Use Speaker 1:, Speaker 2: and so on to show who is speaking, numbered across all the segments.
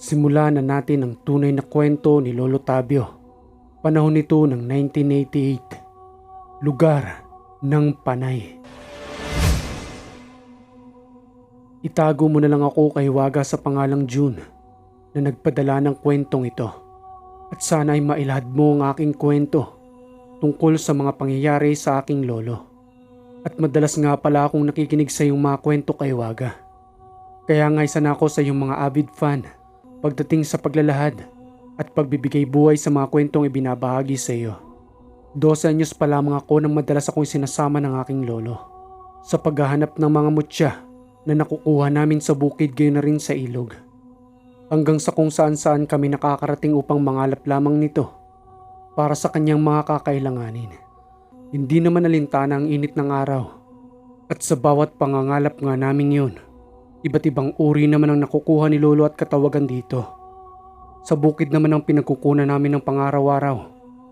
Speaker 1: Simulan na natin ang tunay na kwento ni Lolo Tabio. Panahon nito ng 1988. Lugar ng Panay. Itago mo na lang ako kay Waga sa pangalang June na nagpadala ng kwentong ito. At sana ay mailahad mo ang aking kwento tungkol sa mga pangyayari sa aking lolo. At madalas nga pala akong nakikinig sa iyong mga kwento kay Waga. Kaya nga isa na ako sa iyong mga avid fan pagdating sa paglalahad at pagbibigay buhay sa mga kwentong ibinabahagi sa iyo. 12 anyos pa lamang ako nang madalas akong sinasama ng aking lolo sa paghahanap ng mga mutya na nakukuha namin sa bukid gayon na rin sa ilog. Hanggang sa kung saan kami nakakarating upang mangalap lamang nito para sa kanyang mga kakailanganin. Hindi naman alintana ang init ng araw at sa bawat pangangalap nga namin yun, iba't ibang uri naman ang nakukuha ni lolo at katawagan dito. Sa bukid naman ang pinagkukunan namin ng pangaraw-araw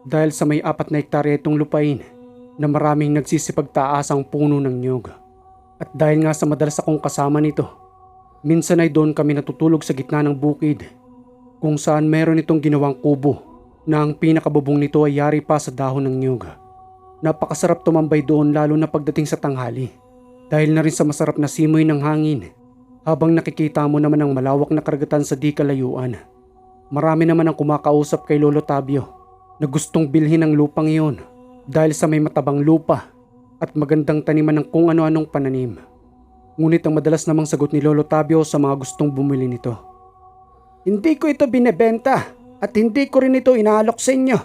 Speaker 1: dahil sa may 4 na hektarya itong lupain na maraming nagsisipagtaas ang puno ng nyog. At dahil nga sa madalas akong kasama nito, minsan ay doon kami natutulog sa gitna ng bukid kung saan meron itong ginawang kubo na ang pinakabubong nito ay yari pa sa dahon ng nyog. Napakasarap tumambay doon lalo na pagdating sa tanghali dahil na rin sa masarap na simoy ng hangin habang nakikita mo naman ang malawak na karagatan sa di kalayuan. Marami naman ang kumakausap kay Lolo Tabio na gustong bilhin ang lupang iyon dahil sa may matabang lupa at magandang taniman ng kung ano-anong pananim. Ngunit ang madalas namang sagot ni Lolo Tabio sa mga gustong bumili nito, "Hindi ko ito binebenta at hindi ko rin ito inaalok sa inyo.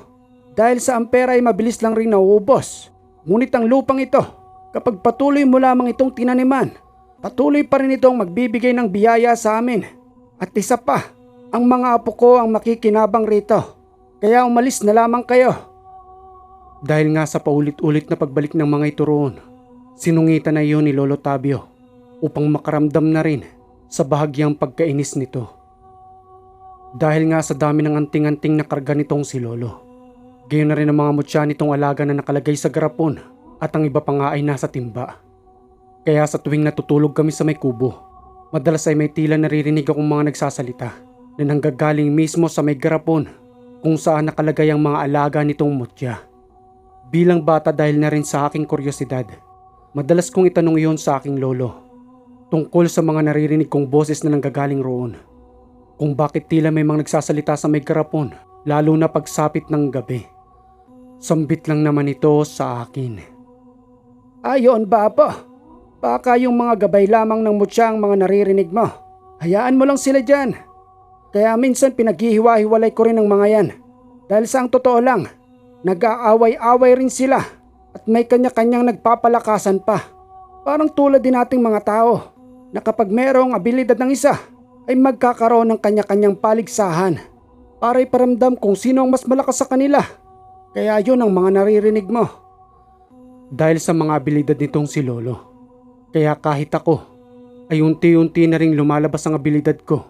Speaker 1: Dahil sa ampera ay mabilis lang rin nauubos. Ngunit ang lupang ito, kapag patuloy mo lamang itong tinaniman, patuloy pa rin itong magbibigay ng biyaya sa amin. At isa pa, ang mga apo ko ang makikinabang rito. Kaya umalis na lamang kayo." Dahil nga sa paulit-ulit na pagbalik ng mga ito roon, sinungitan na iyon ni Lolo Tabio upang makaramdam na rin sa bahagyang pagkainis nito. Dahil nga sa dami ng anting-anting na karga nitong si Lolo. Gayon na rin ang mga mutya nitong alaga na nakalagay sa garapon at ang iba pa nga ay nasa timba. Kaya sa tuwing natutulog kami sa may kubo, madalas ay may tila naririnig akong mga nagsasalita na nanggagaling mismo sa may garapon kung saan nakalagay ang mga alaga nitong mutya. Bilang bata dahil na rin sa aking kuryosidad, madalas kong itanong iyon sa aking lolo tungkol sa mga naririnig kong boses na nanggagaling roon. Kung bakit tila may mga nagsasalita sa may garapon lalo na pagsapit ng gabi. Sambit lang naman ito sa akin. "Ayon ba po? Baka yung mga gabay lamang ng mutya ang mga naririnig mo. Hayaan mo lang sila dyan. Kaya minsan pinaghihiwa-hiwalay ko rin ang mga yan. Dahil sa ang totoo lang, nag-aaway-away rin sila at may kanya-kanyang nagpapalakasan pa. Parang tulad din nating mga tao na kapag merong abilidad ng isa ay magkakaroon ng kanya-kanyang paligsahan para iparamdam kung sino ang mas malakas sa kanila. Kaya yun ang mga naririnig mo." Dahil sa mga abilidad nitong si lolo, kaya kahit ako ay unti-unti na ring lumalabas ang abilidad ko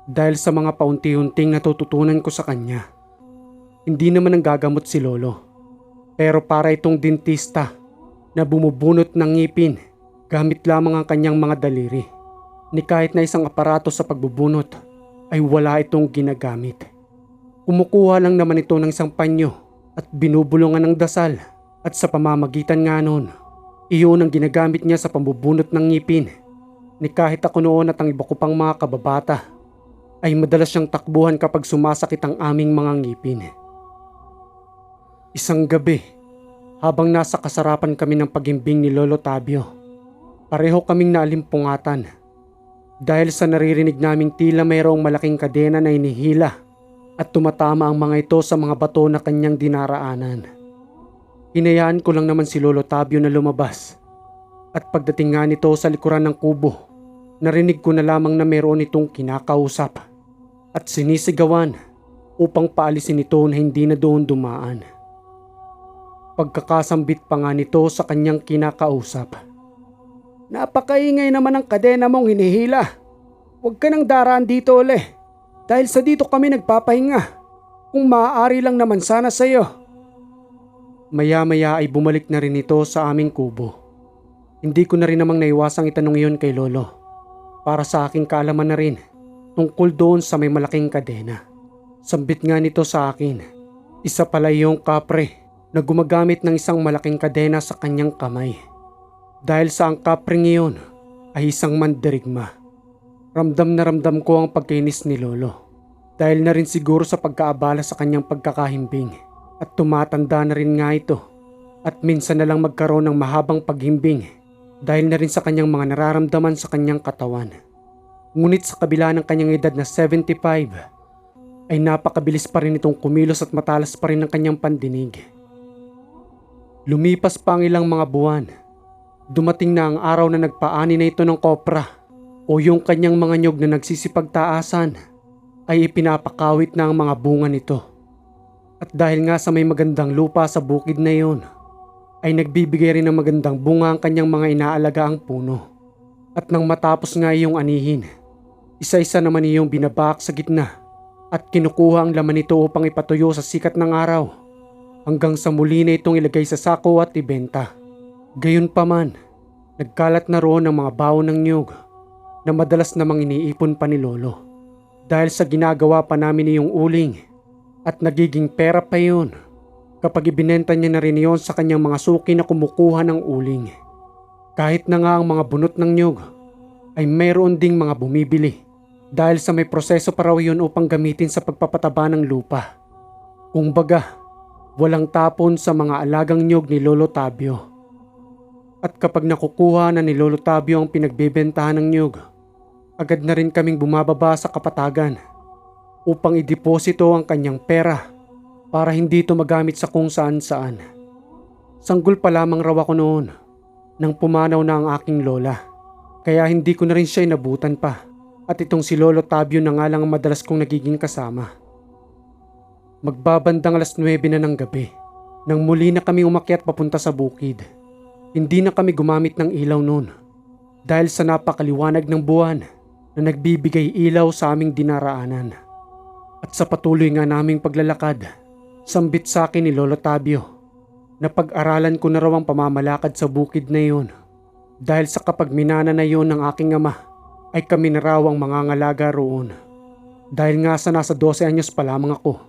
Speaker 1: dahil sa mga paunti-unting natututunan ko sa kanya. Hindi naman ang gagamot si lolo, pero para itong dentista na bumubunot ng ngipin gamit lamang ang kanyang mga daliri. Ni kahit na isang aparato sa pagbubunot ay wala itong ginagamit. Kumukuha lang naman ito ng isang panyo at binubulungan ng dasal at sa pamamagitan nga noon, iyon ang ginagamit niya sa pambubunot ng ngipin. Ni kahit ako noon at ang iba ko pang mga kababata ay madalas siyang takbuhan kapag sumasakit ang aming mga ngipin. Isang gabi, habang nasa kasarapan kami ng pagimbing ni Lolo Tabio, pareho kaming naalimpungatan dahil sa naririnig naming tila mayroong malaking kadena na inihila at tumatama ang mga ito sa mga bato na kanyang dinaraanan. Hinayaan ko lang naman si Lolo Tabio na lumabas at pagdating nga nito sa likuran ng kubo, narinig ko na lamang na mayroon itong kinakausap at sinisigawan upang paalisin ito na hindi na doon dumaan. Pagkakasambit pa nga nito sa kanyang kinakausap, "Napakaingay naman ang kadena mong hinihila. Huwag ka nang daraan dito uli. Dahil sa dito kami nagpapahinga. Kung maaari lang naman sana sa iyo." Maya-maya ay bumalik na rin ito sa aming kubo. Hindi ko na rin namang naiwasang itanong iyon kay lolo. Para sa aking kaalaman na rin tungkol doon sa may malaking kadena. Sambit nga nito sa akin. Isa pala yung kapre na gumagamit ng isang malaking kadena sa kanyang kamay. Dahil sa ang kapring iyon ay isang mandirigma. Ramdam na ramdam ko ang pagkainis ni Lolo. Dahil na rin siguro sa pagkaabala sa kanyang pagkakahimbing. At tumatanda na rin nga ito. At minsan na lang magkaroon ng mahabang paghimbing dahil na rin sa kanyang mga nararamdaman sa kanyang katawan. Ngunit sa kabila ng kanyang edad na 75 ay napakabilis pa rin itong kumilos at matalas pa rin ang kanyang pandinig. Lumipas pa ang ilang mga buwan. Dumating na ang araw na nagpaani na ito ng kopra o yung kanyang mga nyog na nagsisipagtaasan ay ipinapakawit na ang mga bunga nito. At dahil nga sa may magandang lupa sa bukid na iyon, ay nagbibigay rin ng magandang bunga ang kanyang mga inaalagaang puno. At nang matapos nga iyong anihin, isa-isa naman iyong binabak sa gitna at kinukuha ang laman nito upang ipatuyo sa sikat ng araw hanggang sa muli na itong ilagay sa sako at ibenta. Gayunpaman, nagkalat na roon ang mga baon ng niyog na madalas namang iniipon pa ni Lolo. Dahil sa ginagawa pa namin iyong uling at nagiging pera pa yun kapag ibinenta niya na rin iyon sa kanyang mga suki na kumukuha ng uling. Kahit na nga ang mga bunot ng niyog ay mayroon ding mga bumibili dahil sa may proseso pa raw yun upang gamitin sa pagpapataba ng lupa. Kung baga, walang tapon sa mga alagang niyog ni Lolo Tabio. At kapag nakukuha na ni Lolo Tabio ang pinagbebentahan ng niyog, agad na rin kaming bumababa sa kapatagan upang ideposito ang kanyang pera para hindi ito magamit sa kung saan-saan. Sanggol pa lamang raw ako noon nang pumanaw na ang aking lola. Kaya hindi ko na rin siya inabutan pa at itong si Lolo Tabio na nga lang ang madalas kong nagiging kasama. Magbabandang 9:00 na ng gabi nang muli na kami umakyat papunta sa bukid. Hindi na kami gumamit ng ilaw noon dahil sa napakaliwanag ng buwan na nagbibigay ilaw sa aming dinaraanan. At sa patuloy nga naming paglalakad, sambit sa akin ni Lolo Tabio na pag-aralan ko na raw ang pamamalakad sa bukid na iyon dahil sa kapag minana na iyon ng aking ama ay kami na raw ang mangangalaga roon. Dahil nga sa nasa 12 anyos pa lamang ako,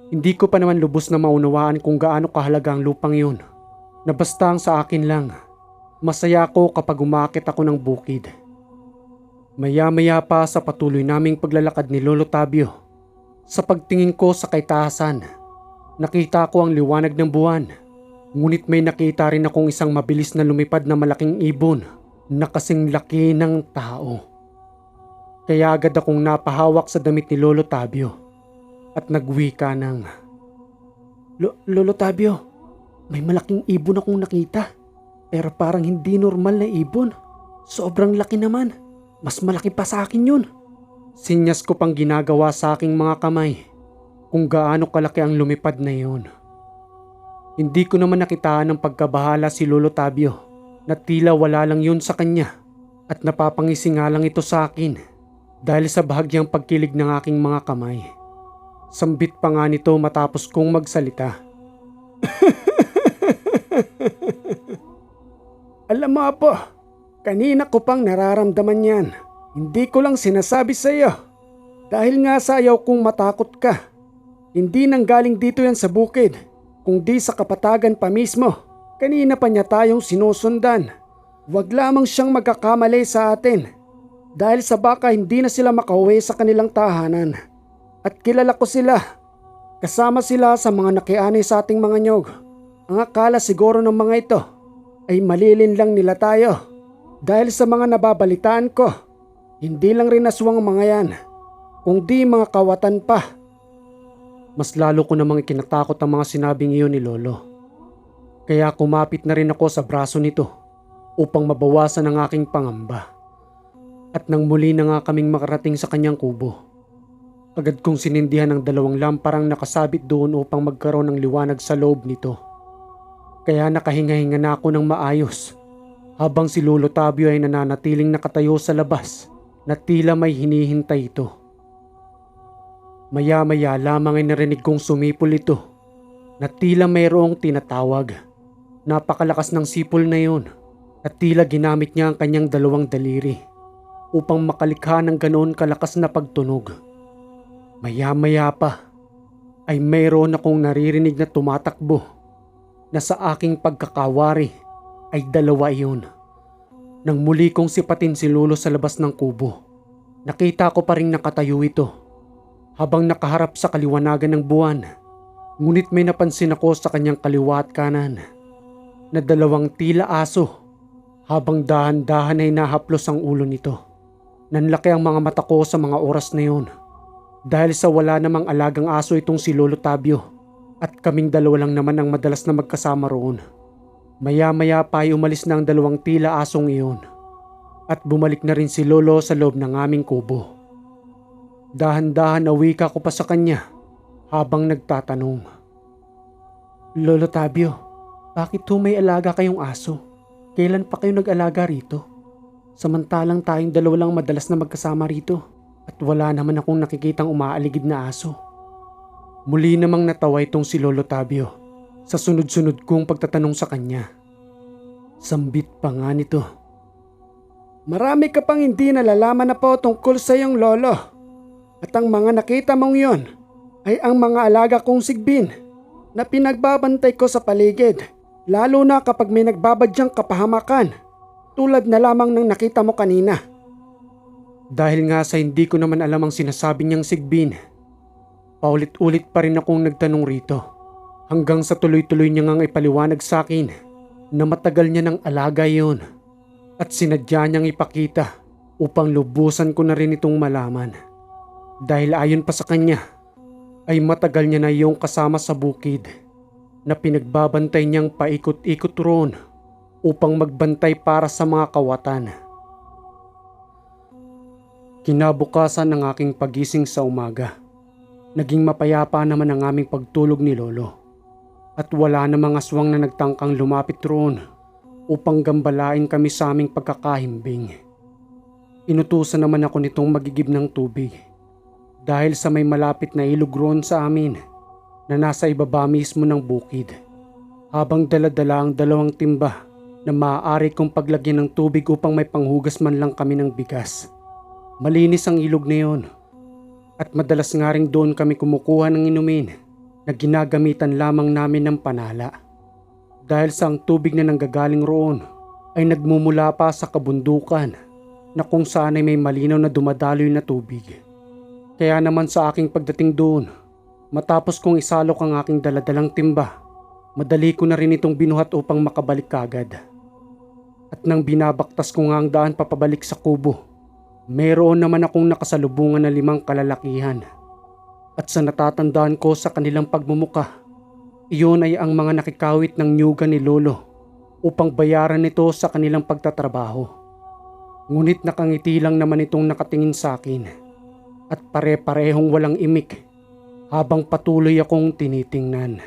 Speaker 1: hindi ko pa naman lubos na maunawaan kung gaano kahalaga ang lupang iyon na basta ang sa akin lang. Masaya ako kapag umakit ako ng bukid. Maya-maya pa sa patuloy naming paglalakad ni Lolo Tabio, sa pagtingin ko sa kaitaasan, nakita ko ang liwanag ng buwan, ngunit may nakita rin akong isang mabilis na lumipad na malaking ibon na kasing laki ng tao. Kaya agad akong napahawak sa damit ni Lolo Tabio at nagwika ng, Lolo Tabio, may malaking ibon akong nakita, pero parang hindi normal na ibon. Sobrang laki naman, mas malaki pa sa akin yun. Sinyas ko pang ginagawa sa aking mga kamay kung gaano kalaki ang lumipad na iyon. Hindi ko naman nakitaan ng pagkabahala si Lolo Tabio na tila wala lang yun sa kanya at napapangisi nga lang ito sa akin dahil sa bahagyang pagkilig ng aking mga kamay. Sambit pa nga nito matapos kong magsalita. Alam mo po, kanina ko pang nararamdaman yan. Hindi ko lang sinasabi sa iyo dahil nga sa ayaw kong matakot ka. Hindi nanggaling dito yan sa bukid, kundi sa kapatagan pa mismo. Kanina pa niya tayong sinusundan. Huwag lamang siyang magkakamali sa atin dahil sa baka hindi na sila makauwi sa kanilang tahanan. At kilala ko sila. Kasama sila sa mga nakiani sa ating mga nyog. Ang akala siguro ng mga ito ay malilin lang nila tayo. Dahil sa mga nababalitaan ko, hindi lang rin aswang mga yan, kundi mga kawatan pa. Mas lalo ko namang ikinatakot ang mga sinabing iyon ni Lolo. Kaya kumapit na rin ako sa braso nito upang mabawasan ang aking pangamba. At nang muli na nga kaming makarating sa kanyang kubo, agad kong sinindihan ang 2 lamparang nakasabit doon upang magkaroon ng liwanag sa loob nito. Kaya nakahinga-hinga na ako ng maayos habang si Lolo Tabio ay nananatiling nakatayo sa labas na tila may hinihintay ito. Maya-maya lamang ay narinig kong sumipol ito na tila mayroong tinatawag. Napakalakas ng sipol na yun at tila ginamit niya ang kanyang 2 daliri upang makalikha ng ganoon kalakas na pagtunog. Maya-maya pa ay mayroon akong naririnig na tumatakbo na sa aking pagkakawari ay dalawa iyon. Nang muli kong sipatin si Lolo sa labas ng kubo, nakita ko pa ring nakatayo ito habang nakaharap sa kaliwanagan ng buwan. Ngunit may napansin ako sa kanyang kaliwa at kanan na dalawang tila aso habang dahan-dahan ay nahaplos ang ulo nito. Nanlaki ang mga mata ko sa mga oras na yun dahil sa wala namang alagang aso itong si Lolo Tabio at kaming dalawa lang naman ang madalas na magkasama roon. Maya-maya pa ay umalis na ang dalawang tila asong iyon at bumalik na rin si Lolo sa loob ng aming kubo. Dahan-dahan na wika ko pa sa kanya habang nagtatanong, "Lolo Tabio, bakit ho may alaga kayong aso? Kailan pa kayo nag-alaga rito? Samantalang tayong dalawa lang madalas na magkasama rito at wala naman akong nakikitang umaaligid na aso." Muli namang natawa itong si Lolo Tabio sa sunod-sunod kong pagtatanong sa kanya. Sambit pa nga nito, "Marami ka pang hindi nalalaman na po tungkol sa iyong lolo. At ang mga nakita mong yon ay ang mga alaga kong sigbin na pinagbabantay ko sa paligid, lalo na kapag may nagbabadyang kapahamakan tulad na lamang ng nakita mo kanina." Dahil nga sa hindi ko naman alam ang sinasabi niyang sigbin, paulit-ulit pa rin akong nagtanong rito hanggang sa tuloy-tuloy niya ngang ipaliwanag sa akin na matagal niya ng alaga yon at sinadya niyang ipakita upang lubusan ko na rin itong malaman. Dahil ayon pa sa kanya ay matagal niya na iyong kasama sa bukid na pinagbabantay niyang paikot-ikot roon upang magbantay para sa mga kawatan. Kinabukasan ng aking pagising sa umaga, naging mapayapa naman ang aming pagtulog ni Lolo at wala namang aswang na nagtangkang lumapit roon upang gambalain kami sa aming pagkakahimbing. Inutusan naman ako nitong magigib ng tubig dahil sa may malapit na ilog roon sa amin na nasa ibaba mismo ng bukid, habang dala-dala ang 2 timba na maaari kong paglagyan ng tubig upang may panghugas man lang kami ng bigas. Malinis ang ilog na yon at madalas nga rin doon kami kumukuha ng inumin na ginagamitan lamang namin ng panala. Dahil sa ang tubig na nanggagaling roon ay nagmumula pa sa kabundukan na kung saan ay may malinaw na dumadaloy na tubig. Kaya naman sa aking pagdating doon, matapos kong isalok ang aking daladalang timba, madali ko na rin itong binuhat upang makabalik kagad. At nang binabaktas ko nga ang daan papabalik sa kubo, mayroon naman akong nakasalubungan na 5 kalalakihan. At sa natatandaan ko sa kanilang pagmumuka, iyon ay ang mga nakikawit ng nyuga ni Lolo upang bayaran nito sa kanilang pagtatrabaho. Ngunit nakangiti lang naman itong nakatingin sa akin at pare-parehong walang imik habang patuloy akong tinitingnan.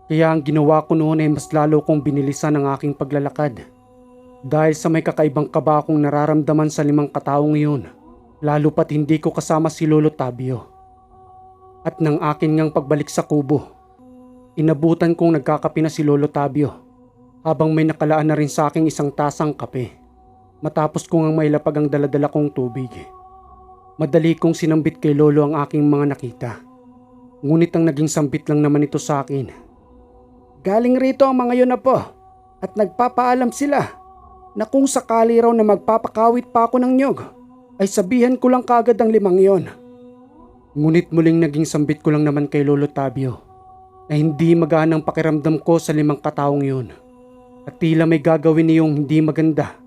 Speaker 1: Kaya ang ginawa ko noon ay mas lalo kong binilisan ang aking paglalakad dahil sa may kakaibang kaba akong nararamdaman sa 5 kataong iyon, lalo pat hindi ko kasama si Lolo Tabio. At nang akin ngang pagbalik sa kubo, inabutan kong nagkakape na si Lolo Tabio habang may nakalaan na rin sa aking 1 tasang kape. Matapos ko ngang mailapag ang daladala kong tubig, madali kong sinambit kay Lolo ang aking mga nakita. Ngunit ang naging sambit lang naman ito sa akin, "Galing rito ang mga yun na po at nagpapaalam sila na kung sakali raw na magpapakawit pa ako ng nyog ay sabihan ko lang kagad ang 5 yon." Ngunit muling naging sambit ko lang naman kay Lolo Tabio na hindi magaan ang pakiramdam ko sa 5 kataong yun at tila may gagawin niyong hindi maganda,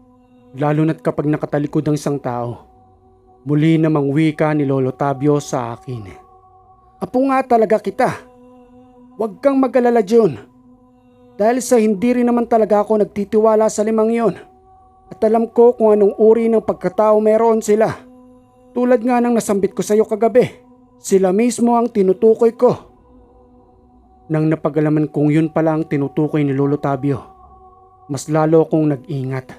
Speaker 1: lalo na't kapag nakatalikod ang isang tao. Muli namang wika ni Lolo Tabio sa akin, "Apo nga talaga kita. Huwag kang mag-alala Jun. Dahil sa hindi rin naman talaga ako nagtitiwala sa 5 yon at alam ko kung anong uri ng pagkatao meron sila. Tulad nga ng nasambit ko sa iyo kagabi, sila mismo ang tinutukoy ko." Nang napag-alaman kong yun pala ang tinutukoy ni Lolo Tabio, mas lalo akong nag-ingat.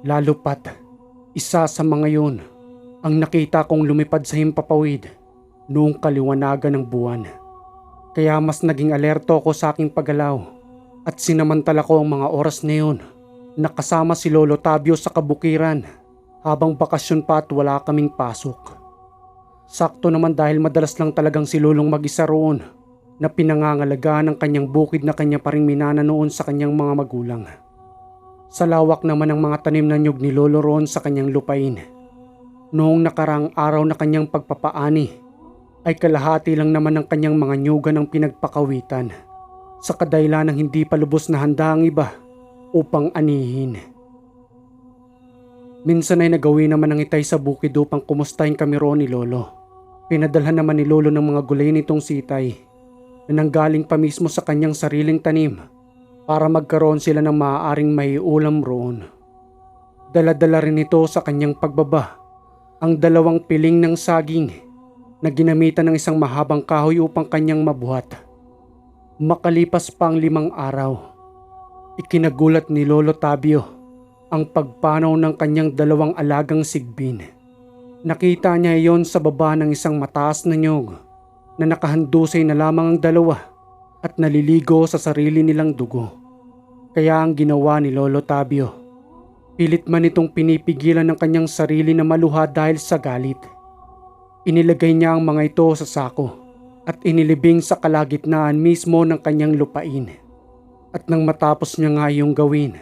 Speaker 1: Lalo pat, isa sa mga yun ang nakita kong lumipad sa himpapawid noong kaliwanagan ng buwan. Kaya mas naging alerto ako sa aking paggalaw at sinamantala ko ang mga oras na yun na kasama si Lolo Tabio sa kabukiran habang bakasyon pa at wala kaming pasok. Sakto naman dahil madalas lang talagang si Lolong mag-isa roon na pinangangalagaan ng kanyang bukid na kanya pa rin minana noon sa kanyang mga magulang. Sa lawak naman ng mga tanim na niyog ni Lolo roon sa kanyang lupain. Noong nakaraang araw na kanyang pagpapaani ay kalahati lang naman ng kanyang mga nyugan ang pinagpakawitan sa kadahilan ng hindi pa lubos na handa ang iba upang anihin. Minsan ay nagawi naman ng itay sa bukid upang kumustahin kami roon ni Lolo. Pinadalhan naman ni Lolo ng mga gulay nitong si Itay na nanggaling pa mismo sa kanyang sariling tanim para magkaroon sila ng maaaring maiulam roon. Dala-dala rin ito sa kanyang pagbaba ang 2 piling ng saging na ginamitan ng isang mahabang kahoy upang kanyang mabuhat. Makalipas pa ang 5 araw, ikinagulat ni Lolo Tabio ang pagpanaw ng kanyang 2 alagang sigbin. Nakita niya iyon sa baba ng isang mataas na nyog na nakahandusay na lamang ang 2 at naliligo sa sarili nilang dugo. Kaya ang ginawa ni Lolo Tabio, pilit man itong pinipigilan ng kanyang sarili na maluha dahil sa galit. Inilagay niya ang mga ito sa sako at inilibing sa kalagitnaan mismo ng kanyang lupain. At nang matapos niya nga iyong gawin,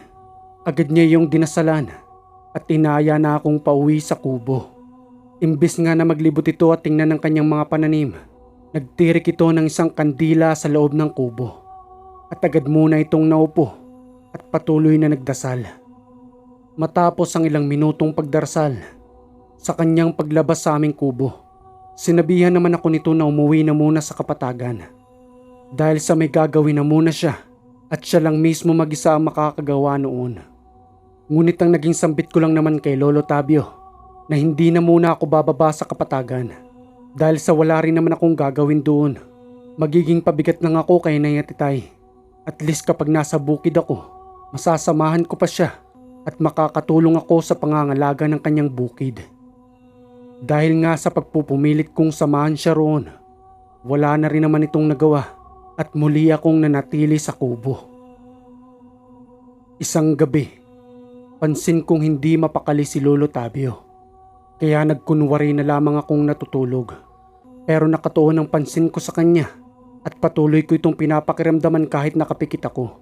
Speaker 1: agad niya iyong dinasalan at inaya na akong pauwi sa kubo. Imbis nga na maglibot ito at tingnan ng kanyang mga pananim, nagtirik ito ng isang kandila sa loob ng kubo. At agad muna itong naupo at patuloy na nagdasal. Matapos ang ilang minutong pagdarasal, sa kanyang paglabas sa aming kubo, sinabihan naman ako nito na umuwi na muna sa kapatagan. Dahil sa may gagawin na muna siya at siya lang mismo mag-isa ang makakagawa noon. Ngunit ang naging sambit ko lang naman kay Lolo Tabio na hindi na muna ako bababa sa kapatagan dahil sa wala rin naman akong gagawin doon. Magiging pabigat lang ako kay Nay at Itay. At least kapag nasa bukid ako, masasamahan ko pa siya at makakatulong ako sa pangangalaga ng kanyang bukid. Dahil nga sa pagpupumilit kong samahan siya roon, wala na rin naman itong nagawa at muli akong nanatili sa kubo. Isang gabi, pansin kong hindi mapakali si Lolo Tabio. Kaya nagkunwari na lamang akong natutulog. Pero nakatuon ang pansin ko sa kanya at patuloy ko itong pinapakiramdaman kahit nakapikit ako.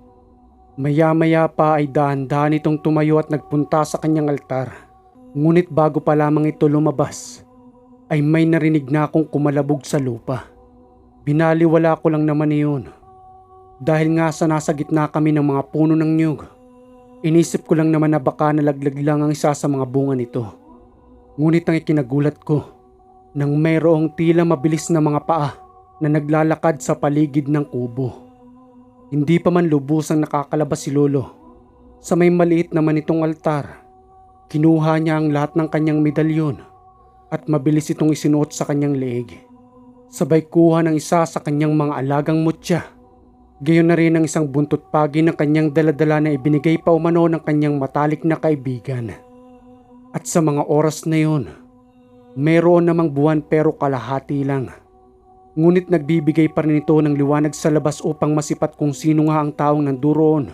Speaker 1: Maya-maya pa ay dahan-dahan itong tumayo at nagpunta sa kanyang altar. Ngunit bago pa lamang ito lumabas, ay may narinig na akong kumalabog sa lupa. Binaliwala ko lang naman iyon. Dahil nga sa nasa gitna kami ng mga puno ng nyug, inisip ko lang naman na baka nalaglag lang ang isa sa mga bunga nito. Ngunit ang ikinagulat ko, nang mayroong tila mabilis na mga paa na naglalakad sa paligid ng kubo. Hindi pa man lubusang nakakalabas si Lolo. Sa may maliit naman itong altar, kinuha niya ang lahat ng kanyang medalyon at mabilis itong isinuot sa kanyang leeg. Sabay kuha ng isa sa kanyang mga alagang mutya. Gayon na rin ang isang buntot pagi ng kanyang daladala na ibinigay pa umano ng kanyang matalik na kaibigan. At sa mga oras na yun, mayroon namang buwan pero kalahati lang. Ngunit nagbibigay pa rin ito ng liwanag sa labas upang masipat kung sino nga ang taong nanduroon.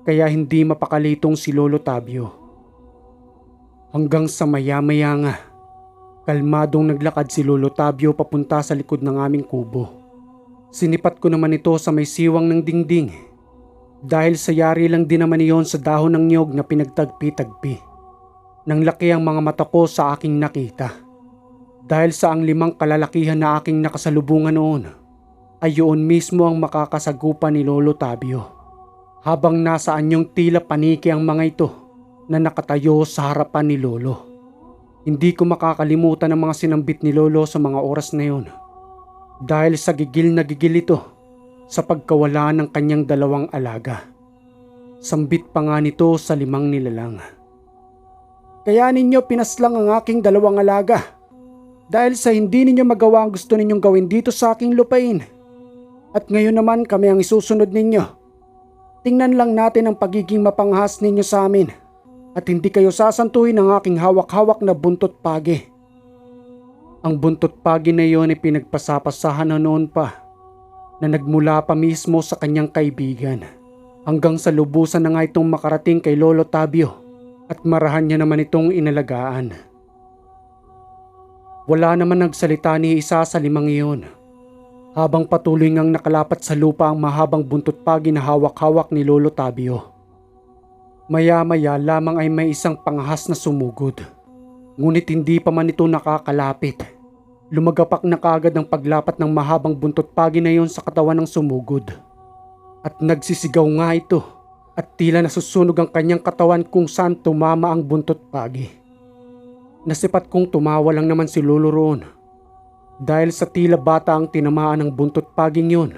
Speaker 1: Kaya hindi mapakalitong si Lolo Tabio. Hanggang sa maya-maya nga, kalmadong naglakad si Lolo Tabio papunta sa likod ng aming kubo. Sinipat ko naman ito sa may siwang ng dingding dahil sa yari lang din naman iyon sa dahon ng niyog na pinagtagpi-tagpi. Nang laki ang mga mata ko sa aking nakita. Dahil sa ang 5 kalalakihan na aking nakasalubungan noon ay yun mismo ang makakasagupan ni Lolo Tabio. Habang nasa anyong tila paniki ang mga ito na nakatayo sa harapan ni Lolo. Hindi ko makakalimutan ang mga sinambit ni Lolo sa mga oras na yun. Dahil sa gigil na gigil ito sa pagkawala ng kanyang 2 alaga. Sambit pa nga nito sa 5 nilalang. Kaya ninyo pinaslang ang aking 2 alaga dahil sa hindi ninyo magawa ang gusto ninyong gawin dito sa aking lupain. At ngayon naman kami ang isusunod ninyo. Tingnan lang natin ang pagiging mapanghas ninyo sa amin at hindi kayo sasantuhin ng aking hawak-hawak na buntot pagi. Ang buntot pagi na iyon ay pinagpasapasahan na noon pa na nagmula pa mismo sa kanyang kaibigan hanggang sa lubusan na nga itong makarating kay Lolo Tabio at marahan niya naman itong inalagaan. Wala naman nagsalita ni isa sa limang iyon, habang patuloy ngang nakalapat sa lupa ang mahabang buntot pagi na hawak-hawak ni Lolo Tabio. Maya-maya lamang ay may isang panghas na sumugod. Ngunit hindi pa man ito nakakalapit. Lumagapak na kaagad ang paglapat ng mahabang buntot pagi na iyon sa katawan ng sumugod. At nagsisigaw nga ito at tila nasusunog ang kanyang katawan kung saan tumama ang buntot pagi. Nasipat kong tumawa lang naman si Lolo roon dahil sa tila bata ang tinamaan ng buntot paging yun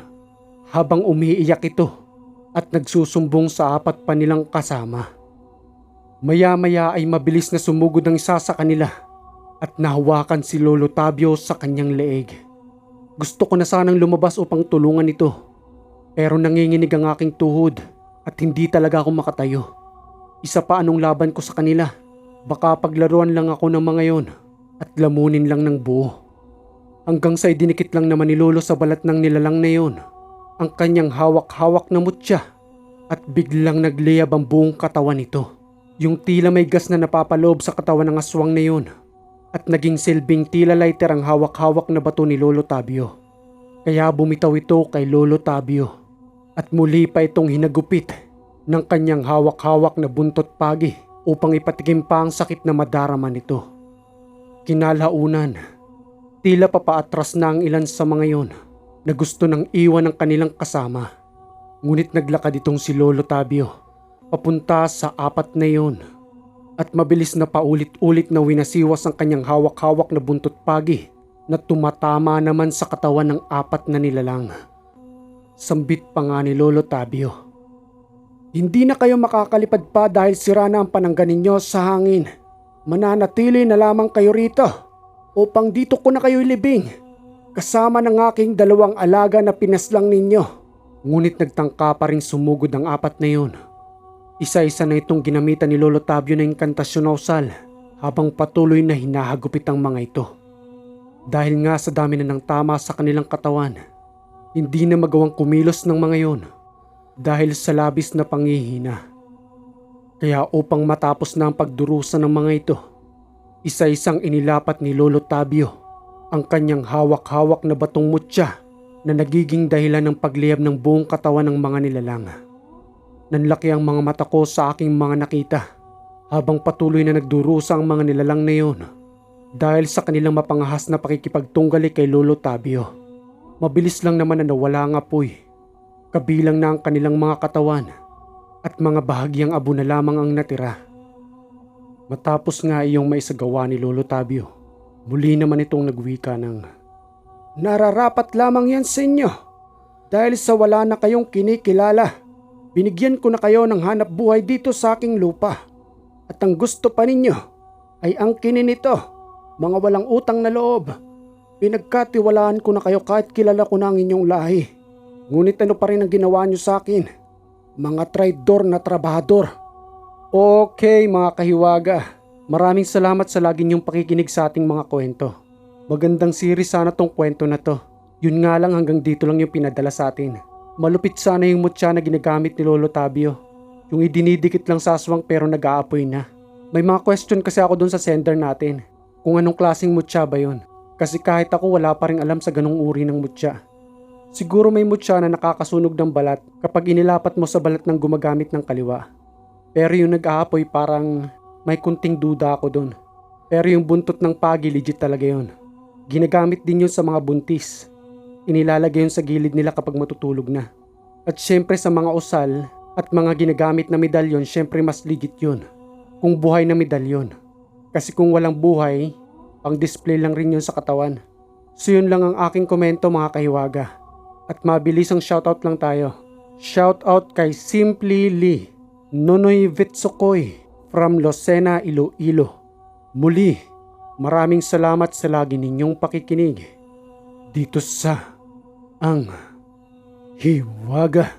Speaker 1: habang umiiyak ito at nagsusumbong sa apat pa nilang kasama. Maya-maya ay mabilis na sumugod ang isa sa kanila at nahawakan si Lolo Tabio sa kanyang leeg. Gusto ko na sanang lumabas upang tulungan ito, pero nanginginig ang aking tuhod at hindi talaga ako makatayo. Isa pa anong laban ko sa kanila, baka paglaruan lang ako ng mga yon at lamunin lang ng buo. Hanggang sa idinikit lang naman ni Lolo sa balat ng nilalang na yon ang kanyang hawak-hawak na mutya at biglang nagliyab ang buong katawan nito. Yung tila may gas na napapaloob sa katawan ng aswang na yon at naging silbing tila lighter ang hawak-hawak na bato ni Lolo Tabio. Kaya bumitaw ito kay Lolo Tabio at muli pa itong hinagupit ng kanyang hawak-hawak na buntot pagi upang ipatikim pa ang sakit na madarama nito. Kinalaunan, tila papaatras na ang ilan sa mga yon na gusto nang iwan ng kanilang kasama. Ngunit naglakad itong si Lolo Tabio papunta sa apat na yon at mabilis na paulit-ulit na winasiwas ang kanyang hawak-hawak na buntot pagi na tumatama naman sa katawan ng apat na nilalang. Sambit pa nga ni Lolo Tabio, "Hindi na kayo makakalipad pa dahil sira na ang panangga ninyo sa hangin. Mananatili na lamang kayo rito upang dito ko na kayo ilibing kasama ng aking 2 alaga na pinaslang ninyo." Ngunit nagtangka pa ring sumugod ang apat na yun. Isa-isa na itong ginamitan ni Lolo Tabio na inkantasyon na usal habang patuloy na hinahagupit ang mga ito. Dahil nga sa dami na ng tama sa kanilang katawan, hindi na magawang kumilos ng mga yon dahil sa labis na panghihina. Kaya upang matapos na ang pagdurusa ng mga ito, isa-isang inilapat ni Lolo Tabio ang kanyang hawak-hawak na batong mutya na nagiging dahilan ng pagliyab ng buong katawan ng mga nilalang. Nanlaki ang mga mata ko sa aking mga nakita habang patuloy na nagdurusa ang mga nilalang na yon dahil sa kanilang mapangahas na pakikipagtunggali kay Lolo Tabio. Mabilis lang naman na nawala ang apoy, kabilang na ang kanilang mga katawan at mga bahagyang abo na lamang ang natira. Matapos nga iyong maisagawa ni Lolo Tabio, muli naman itong nagwika ng, "Nararapat lamang yan sa inyo dahil sa wala na kayong kinikilala. Binigyan ko na kayo ng hanap buhay dito sa aking lupa. At ang gusto pa ninyo ay angkinin ito, mga walang utang na loob. Pinagkatiwalaan ko na kayo kahit kilala ko na ang inyong lahi. Ngunit ano pa rin ang ginawa nyo sa akin? Mga traidor na trabahador." Okay mga kahiwaga, maraming salamat sa lagi niyong pakikinig sa ating mga kwento. Magandang series sana tong kwento na to. Yun nga lang hanggang dito lang yung pinadala sa atin. Malupit sana yung mutya na ginagamit ni Lolo Tabio. Yung idinidikit lang sa aswang pero nag-aapoy na. May mga question kasi ako dun sa sender natin. Kung anong klaseng mutya ba yun? Kasi kahit ako wala pa rin alam sa ganong uri ng mutya. Siguro may mutya na nakakasunog ng balat kapag inilapat mo sa balat ng gumagamit ng kaliwa. Pero yung nag-aapoy parang may kunting duda ako dun. Pero yung buntot ng pagi legit talaga yun. Ginagamit din yun sa mga buntis. Inilalagay yun sa gilid nila kapag matutulog na. At syempre sa mga usal at mga ginagamit na medalyon, syempre mas legit yun kung buhay na medalyon. Kasi kung walang buhay, pang display lang rin yun sa katawan. So yun lang ang aking komento mga kahiwaga. At mabilis ang shoutout lang tayo. Shoutout kay Simply Lee, Nonoy Vitsokoy from Lucena, Iloilo. Muli, maraming salamat sa lagi ninyong pakikinig dito sa Ang Hiwaga.